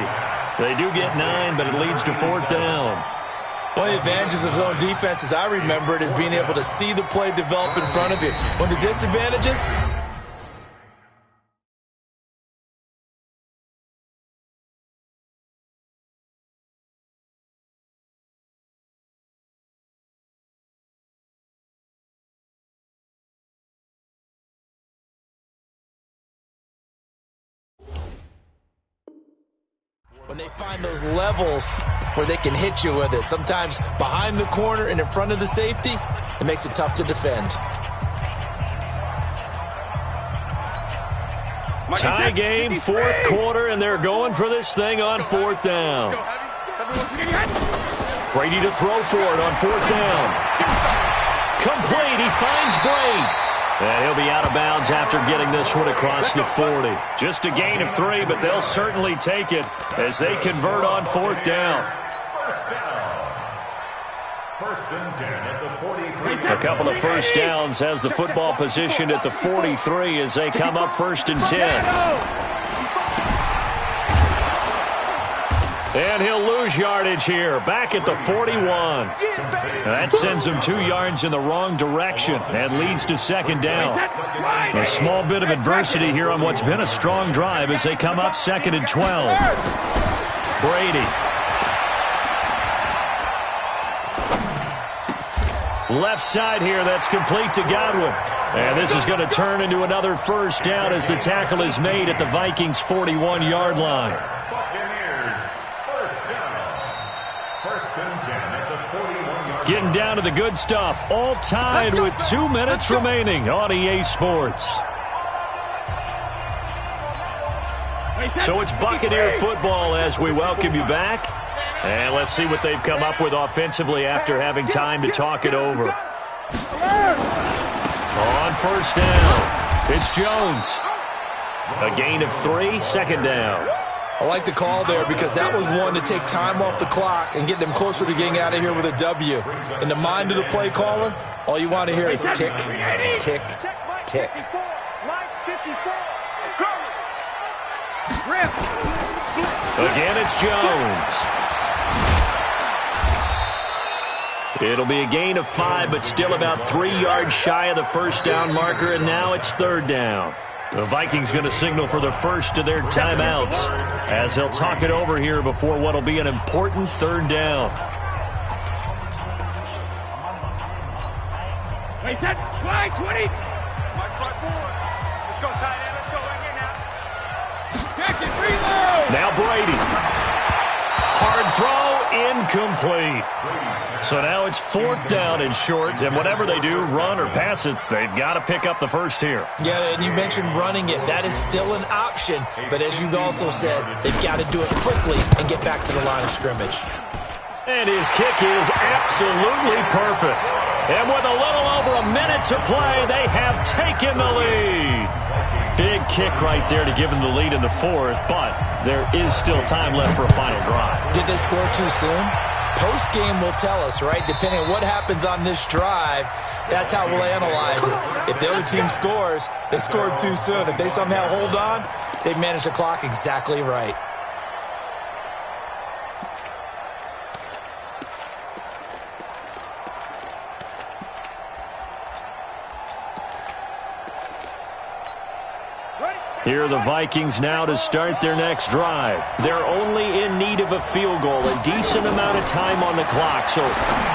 They do get 9, but it leads to 4th down. One of the advantages of zone defense, as I remember it, is being able to see the play develop in front of you. One of the disadvantages, when they find those levels where they can hit you with it, sometimes behind the corner and in front of the safety, it makes it tough to defend. Tie game, 4th quarter, and they're going for this thing on 4th down. Brady to throw for it on 4th down. Complete, he finds Brady. And he'll be out of bounds after getting this one across the 40. Just a gain of 3, but they'll certainly take it as they convert on 4th down. 1st and 10 at the 43. A couple of first downs has the football positioned at the 43 as they come up 1st and 10. And he'll lose yardage here, back at the 41. That sends him 2 yards in the wrong direction and leads to 2nd down. A small bit of adversity here on what's been a strong drive as they come up 2nd and 12. Brady. Left side here, that's complete to Godwin. And this is going to turn into another first down as the tackle is made at the Vikings' 41-yard line. Buccaneers, first down. First and 10 at the 41-yard line. Getting down to the good stuff. All tied with 2 minutes remaining on EA Sports. So it's Buccaneer football as we welcome you back. And let's see what they've come up with offensively after having time to talk it over. On first down, it's Jones. A gain of 3, second down. I like the call there because that was one to take time off the clock and get them closer to getting out of here with a W. In the mind of the play caller, all you want to hear is tick, tick, tick. Again, it's Jones. It'll be a gain of 5, but still about 3 yards shy of the first down marker, and now it's third down. The Vikings going to signal for the first of their timeouts as they'll talk it over here before what will be an important third down. Wait, set, slide, 20. Let's go, tight end. Let's go right here now. Check it, reload. Now Brady. Hard throw, incomplete. So now it's fourth down and short, and whatever they do, run or pass it, they've got to pick up the first here. Yeah, and you mentioned running it. That is still an option, but as you've also said, they've got to do it quickly and get back to the line of scrimmage. And his kick is absolutely perfect. And with a little over a minute to play, they have taken the lead. Big kick right there to give them the lead in the fourth, but there is still time left for a final drive. Did they score too soon? Post-game will tell us, right? Depending on what happens on this drive, that's how we'll analyze it. If the other team scores, they scored too soon. If they somehow hold on, they've managed the clock exactly right. Here are the Vikings now to start their next drive. They're only in need of a field goal, a decent amount of time on the clock. So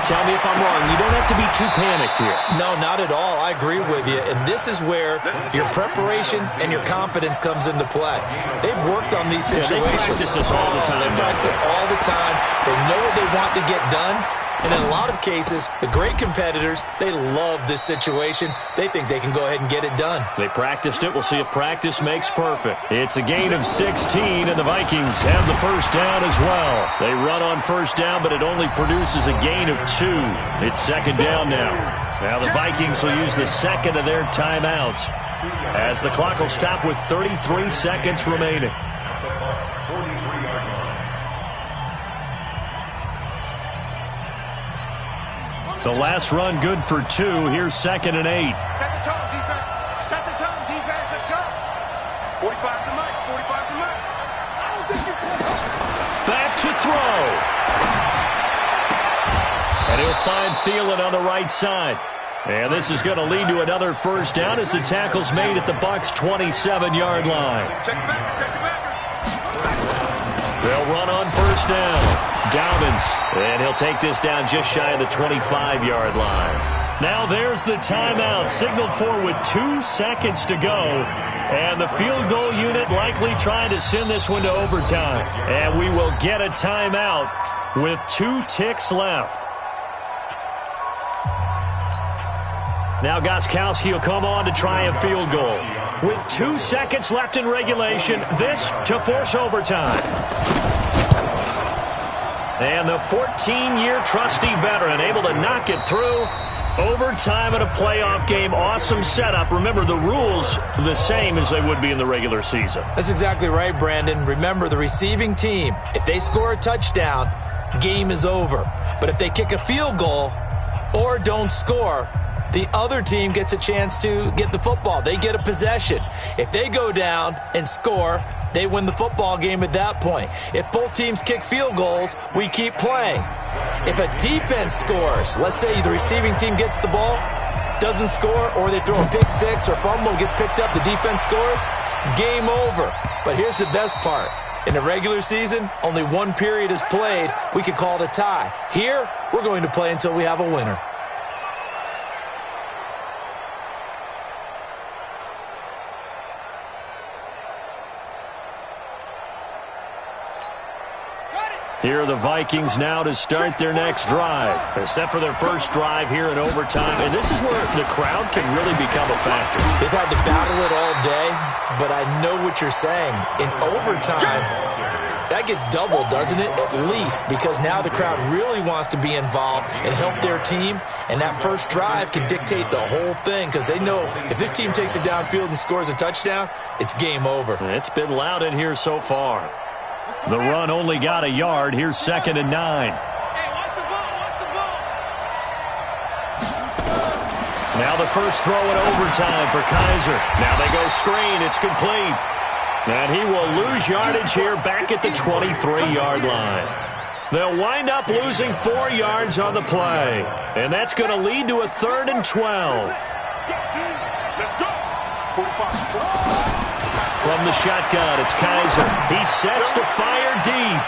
tell me if I'm wrong. You don't have to be too panicked here. No, not at all. I agree with you. And this is where your preparation and your confidence comes into play. They've worked on these situations. They practice this all the time. They practice it all the time. They know what they want to get done. And in a lot of cases, the great competitors, they love this situation. They think they can go ahead and get it done. They practiced it. We'll see if practice makes perfect. It's a gain of 16, and the Vikings have the first down as well. They run on first down, but it only produces a gain of 2. It's second down now. Now the Vikings will use the second of their timeouts as the clock will stop with 33 seconds remaining. The last run good for 2. Here's second and 8. Set the tone, defense. Set the tone, defense. Let's go. 45 to Mike. 45 to Mike. I don't think you can. Back to throw. And he'll find Thielen on the right side. And this is going to lead to another first down as the tackle's made at the Bucs' 27-yard line. Check it back. Check it back. They'll run on first down. Dobbins, and he'll take this down just shy of the 25-yard line. Now there's the timeout, signaled for with 2 seconds to go. And the field goal unit likely trying to send this one to overtime. And we will get a timeout with 2 ticks left. Now Gostkowski will come on to try a field goal. With 2 seconds left in regulation, this to force overtime. And the 14-year trusty veteran able to knock it through. Overtime in a playoff game. Awesome setup. Remember, the rules the same as they would be in the regular season. That's exactly right, Brandon. Remember, the receiving team, if they score a touchdown, game is over. But if they kick a field goal or don't score, the other team gets a chance to get the football. They get a possession. If they go down and score, they win the football game at that point. If both teams kick field goals, we keep playing. If a defense scores, let's say the receiving team gets the ball, doesn't score, or they throw a pick six or fumble, gets picked up, the defense scores, game over. But here's the best part. In the regular season, only 1 period is played. We could call it a tie. Here, we're going to play until we have a winner. Here are the Vikings now to start their next drive, except for their first drive here in overtime. And this is where the crowd can really become a factor. They've had to battle it all day, but I know what you're saying. In overtime, that gets doubled, doesn't it? At least, because now the crowd really wants to be involved and help their team. And that first drive can dictate the whole thing because they know if this team takes it downfield and scores a touchdown, it's game over. It's been loud in here so far. The run only got a yard. Here's 2nd and 9. Hey, watch the ball, watch the ball. Now the first throw in overtime for Kaiser. Now they go screen. It's complete. And he will lose yardage here back at the 23-yard line. They'll wind up losing 4 yards on the play. And that's going to lead to a 3rd and 12. Let's go. 45. From the shotgun, it's Kaiser. He sets to fire deep.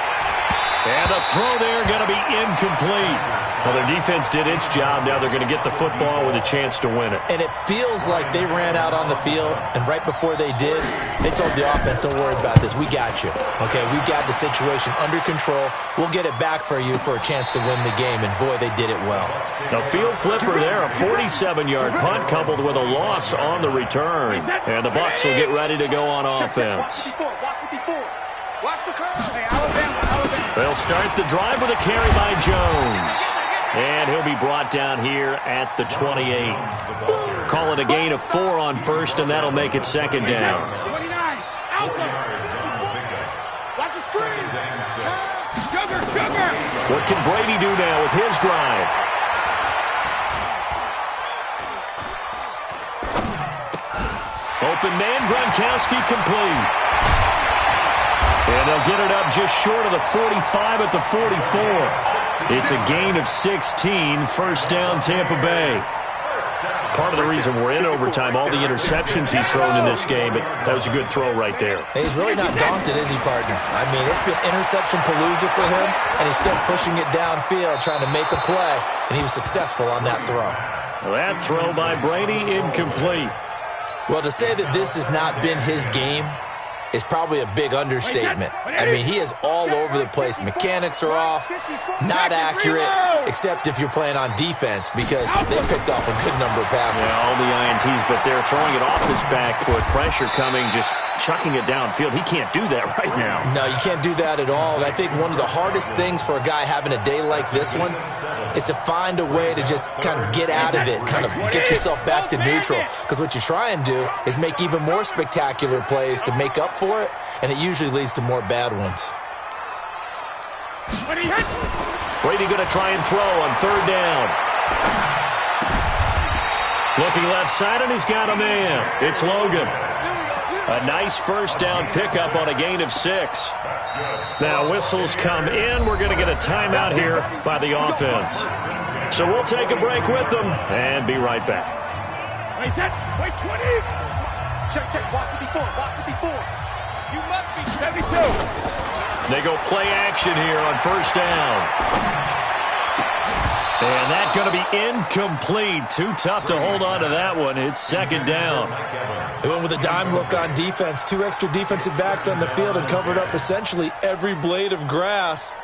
And the throw there going to be incomplete. Well, their defense did its job. Now they're going to get the football with a chance to win it. And it feels like they ran out on the field, and right before they did, they told the offense, don't worry about this. We got you. Okay, we got the situation under control. We'll get it back for you for a chance to win the game. And, boy, they did it well. A field flipper there, a 47-yard punt coupled with a loss on the return. And the Bucs will get ready to go on offense. Watch the curve. Hey, Alabama. They'll start the drive with a carry by Jones. And he'll be brought down here at the 28. Call it a gain of 4 on first, and that'll make it 2nd down. 29. Outcome. Watch the screen. Sugar. What can Brady do now with his drive? Open man, Gronkowski complete. And they'll get it up just short of the 45 at the 44. It's a gain of 16, 1st down Tampa Bay. Part of the reason we're in overtime, all the interceptions he's thrown in this game, but that was a good throw right there. He's really not daunted, is he, partner? I mean, it's been interception palooza for him, and he's still pushing it downfield, trying to make a play, and he was successful on that throw. Well, that throw by Brady, incomplete. Well, to say that this has not been his game is probably a big understatement. I mean, he is all over the place. Mechanics are off, not accurate, except if you're playing on defense because they picked off a good number of passes. Yeah, all the INTs, but they're throwing it off his back foot. Pressure coming, just chucking it downfield. He can't do that right now. No, you can't do that at all. And I think one of the hardest things for a guy having a day like this one is to find a way to just kind of get out of it, kind of get yourself back to neutral. Because what you try and do is make even more spectacular plays to make up for it, and it usually leads to more bad ones. Brady going to try and throw on 3rd down. Looking left side, and he's got a man. It's Logan. A nice 1st down pickup on a gain of 6. Now whistles come in. We're going to get a timeout here by the offense. So we'll take a break with them and be right back. Wait, 20. Check. Watch 54. You must be 72. They go play action here on 1st down. And that's going to be incomplete. Too tough to hold on to that one. It's 2nd down. They went with a dime look on defense. 2 extra defensive backs on the field and covered up essentially every blade of grass.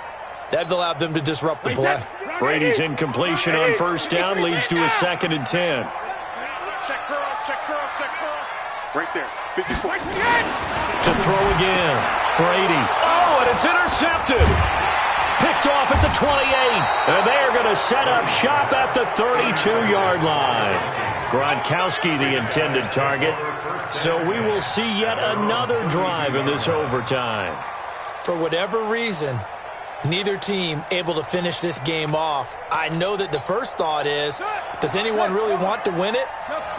That allowed them to disrupt the play. Brady's incompletion on 1st down leads to a 2nd and 10. Check curls. Right there. 54. To throw again. Brady. Oh, and it's intercepted. Picked off at the 28. And they're going to set up shop at the 32-yard line. Gronkowski, the intended target. So we will see yet another drive in this overtime. For whatever reason, neither team able to finish this game off. I know that the first thought is, does anyone really want to win it?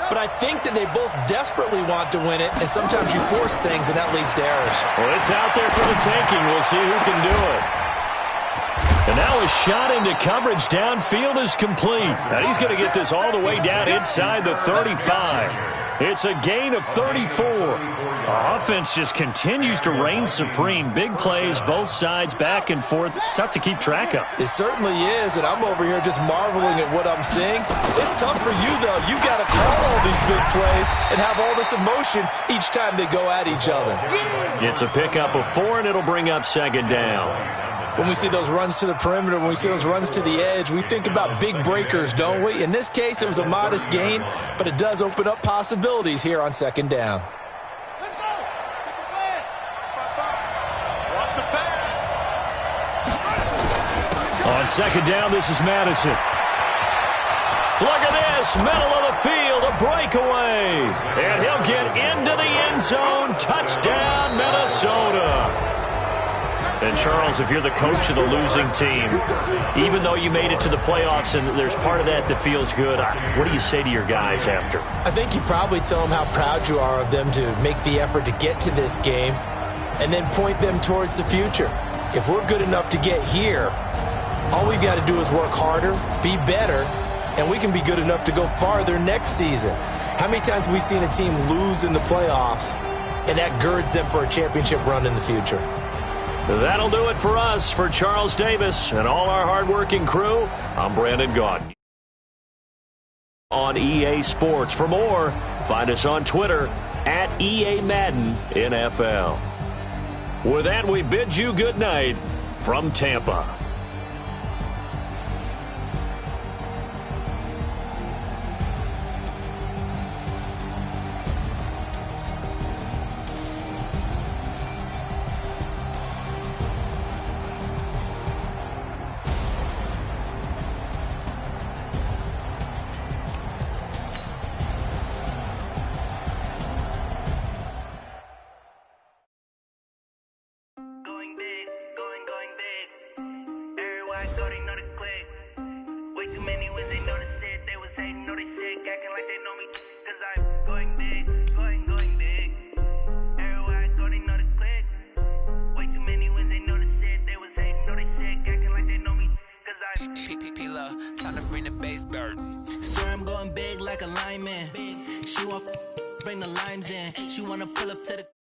But I think that they both desperately want to win it, and sometimes you force things, and that leads to errors. Well, it's out there for the taking. We'll see who can do it. And now a shot into coverage downfield is complete. Now he's going to get this all the way down inside the 35. It's a gain of 34. Our offense just continues to reign supreme. Big plays, both sides, back and forth. Tough to keep track of. It certainly is, and I'm over here just marveling at what I'm seeing. It's tough for you, though. You got to call all these big plays and have all this emotion each time they go at each other. It's a pickup of 4, and it'll bring up 2nd down. when we see those runs to the perimeter, when we see those runs to the edge, we think about big breakers, don't we? In this case, it was a modest gain, but it does open up possibilities here on second down. Let's go. Watch the pass. On second down, this is Madison. Look at this, middle of the field, a breakaway. And he'll get into the end zone. Touchdown, Minnesota. And Charles, if you're the coach of the losing team, even though you made it to the playoffs and there's part of that feels good, what do you say to your guys after? I think you probably tell them how proud you are of them to make the effort to get to this game and then point them towards the future. If we're good enough to get here, all we've got to do is work harder, be better, and we can be good enough to go farther next season. How many times have we seen a team lose in the playoffs, and that girds them for a championship run in the future? That'll do it for us. For Charles Davis and all our hardworking crew, I'm Brandon Gaudin. On EA Sports. For more, find us on Twitter at EA Madden NFL. With that, we bid you good night from Tampa. Time to bring the bass bird. Sir, I'm going big like a lineman. She want bring the limes in. She wanna pull up to the